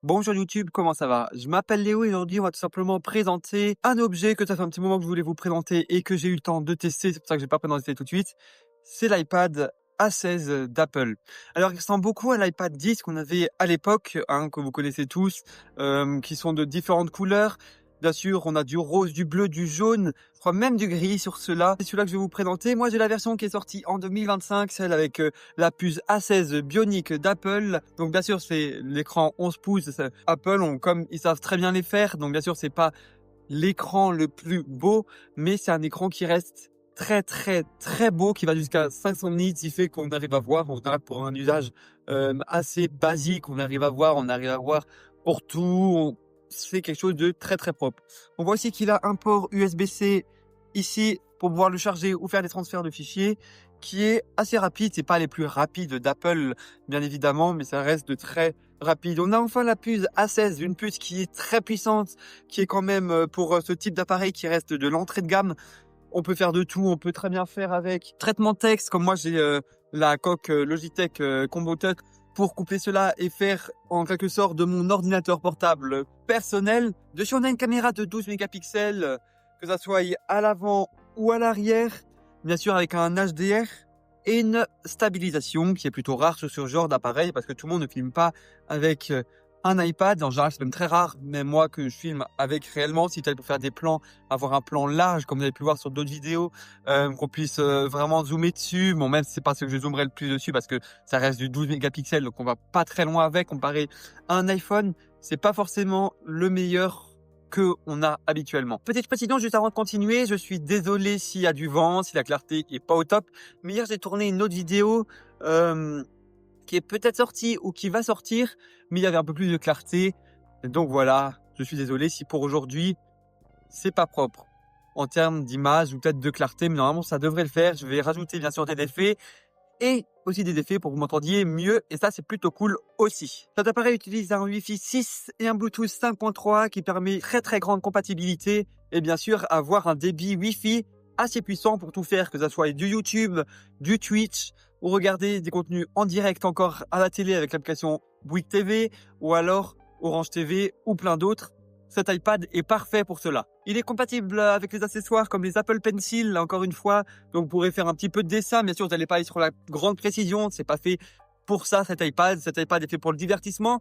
Bonjour YouTube, comment ça va? Je m'appelle Léo et aujourd'hui on va tout simplement présenter un objet que ça fait un petit moment que je voulais vous présenter et que j'ai eu le temps de tester, c'est pour ça que je vais pas présenté tout de suite. C'est l'iPad A16 d'Apple. Alors il ressemble beaucoup à l'iPad 10 qu'on avait à l'époque, hein, que vous connaissez tous, qui sont de différentes couleurs. Bien sûr, on a du rose, du bleu, du jaune, je crois même du gris sur ceux-là. C'est celui-là que je vais vous présenter. Moi, j'ai la version qui est sortie en 2025, celle avec la puce A16 Bionic d'Apple. Donc, bien sûr, c'est l'écran 11 pouces. Apple, comme ils savent très bien les faire. Donc, bien sûr, c'est pas l'écran le plus beau, mais c'est un écran qui reste très, très, très beau, qui va jusqu'à 500 nits. Il fait qu'on arrive à voir, pour un usage assez basique, on arrive à voir pour tout. C'est quelque chose de très très propre. On voit aussi qu'il a un port USB-C ici pour pouvoir le charger ou faire des transferts de fichiers qui est assez rapide. C'est pas les plus rapides d'Apple, bien évidemment, mais ça reste de très rapide. On a enfin la puce A16, une puce qui est très puissante, qui est quand même pour ce type d'appareil qui reste de l'entrée de gamme. On peut faire de tout, on peut très bien faire avec traitement texte, comme moi j'ai la coque Logitech Combo Touch pour couper cela et faire en quelque sorte de mon ordinateur portable personnel. Dessus, on a une caméra de 12 mégapixels, que ça soit à l'avant ou à l'arrière, bien sûr avec un HDR et une stabilisation qui est plutôt rare sur ce genre d'appareil parce que tout le monde ne filme pas avec un iPad. En général, c'est même très rare, même moi que je filme avec réellement, si tu pour faire des plans, avoir un plan large comme vous avez pu voir sur d'autres vidéos, qu'on puisse vraiment zoomer dessus. Bon, même si c'est pas ce que je zoomerai le plus dessus parce que ça reste du 12 mégapixels, donc on va pas très loin avec. Comparé à un iPhone, c'est pas forcément le meilleur que on a habituellement. Petite précision juste avant de continuer, je suis désolé s'il y a du vent, si la clarté est pas au top, mais hier j'ai tourné une autre vidéo qui est peut-être sortie ou qui va sortir, mais il y avait un peu plus de clarté. Donc voilà, je suis désolé si pour aujourd'hui, c'est pas propre en termes d'image ou peut-être de clarté, mais normalement ça devrait le faire. Je vais rajouter bien sûr des effets et aussi des effets pour que vous m'entendiez mieux, et ça c'est plutôt cool aussi. Cet appareil utilise un Wi-Fi 6 et un Bluetooth 5.3 qui permet très très grande compatibilité et bien sûr avoir un débit Wi-Fi assez puissant pour tout faire, que ce soit du YouTube, du Twitch, ou regarder des contenus en direct encore à la télé avec l'application Bouygues TV, ou alors Orange TV, ou plein d'autres. Cet iPad est parfait pour cela. Il est compatible avec les accessoires comme les Apple Pencil, encore une fois, donc vous pourrez faire un petit peu de dessin. Bien sûr, vous n'allez pas aller sur la grande précision, c'est pas fait pour ça cet iPad. Cet iPad est fait pour le divertissement,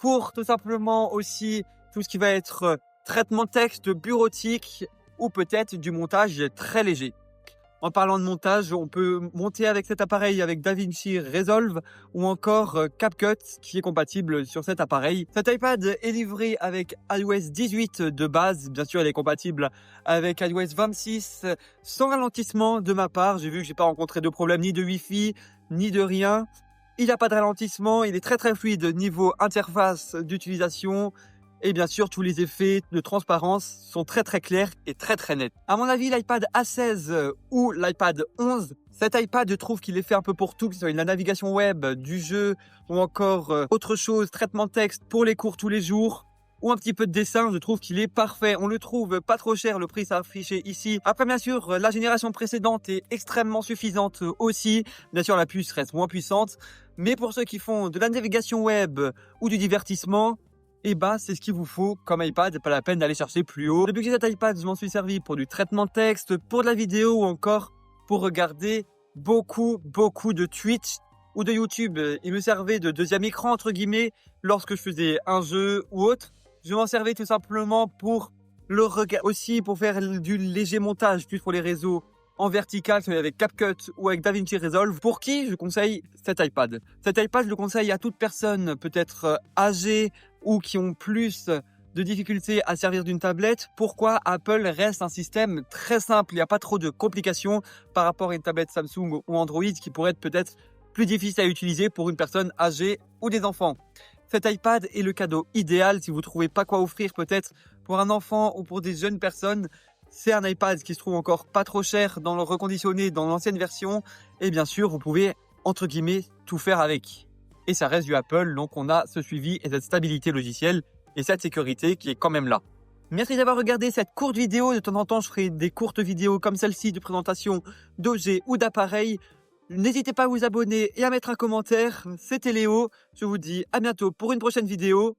pour tout simplement aussi tout ce qui va être traitement de texte bureautique ou peut-être du montage très léger. En parlant de montage, on peut monter avec cet appareil avec DaVinci Resolve ou encore CapCut qui est compatible sur cet appareil. Cet iPad est livré avec iOS 18 de base. Bien sûr, elle est compatible avec iOS 26 sans ralentissement de ma part. J'ai vu que j'ai pas rencontré de problème ni de Wi-Fi ni de rien. Il n'a pas de ralentissement, il est très très fluide niveau interface d'utilisation. Et bien sûr, tous les effets de transparence sont très très clairs et très très nets. À mon avis, l'iPad A16 ou l'iPad 11, cet iPad, je trouve qu'il est fait un peu pour tout, que ce soit la navigation web, du jeu ou encore autre chose, traitement de texte pour les cours tous les jours ou un petit peu de dessin. Je trouve qu'il est parfait. On le trouve pas trop cher, le prix s'est affiché ici. Après, bien sûr, la génération précédente est extrêmement suffisante aussi. Bien sûr, la puce reste moins puissante. Mais pour ceux qui font de la navigation web ou du divertissement, et bah c'est ce qu'il vous faut comme iPad, pas la peine d'aller chercher plus haut. Depuis que j'ai cet iPad, je m'en suis servi pour du traitement de texte, pour de la vidéo ou encore pour regarder beaucoup de Twitch ou de YouTube. Il me servait de deuxième écran entre guillemets lorsque je faisais un jeu ou autre. Je m'en servais tout simplement pour le regarder aussi pour faire du léger montage, plus pour les réseaux en vertical, avec CapCut ou avec DaVinci Resolve. Pour qui je conseille cet iPad? Cet iPad, je le conseille à toute personne, peut-être âgée ou qui ont plus de difficultés à servir d'une tablette. Pourquoi? Apple reste un système très simple. Il n'y a pas trop de complications par rapport à une tablette Samsung ou Android qui pourrait être peut-être plus difficile à utiliser pour une personne âgée ou des enfants. Cet iPad est le cadeau idéal si vous ne trouvez pas quoi offrir peut-être pour un enfant ou pour des jeunes personnes. C'est un iPad qui se trouve encore pas trop cher dans le reconditionné, dans l'ancienne version. Et bien sûr, vous pouvez, entre guillemets, tout faire avec. Et ça reste du Apple, donc on a ce suivi et cette stabilité logicielle et cette sécurité qui est quand même là. Merci d'avoir regardé cette courte vidéo. De temps en temps, je ferai des courtes vidéos comme celle-ci de présentation d'objets ou d'appareils. N'hésitez pas à vous abonner et à mettre un commentaire. C'était Léo. Je vous dis à bientôt pour une prochaine vidéo.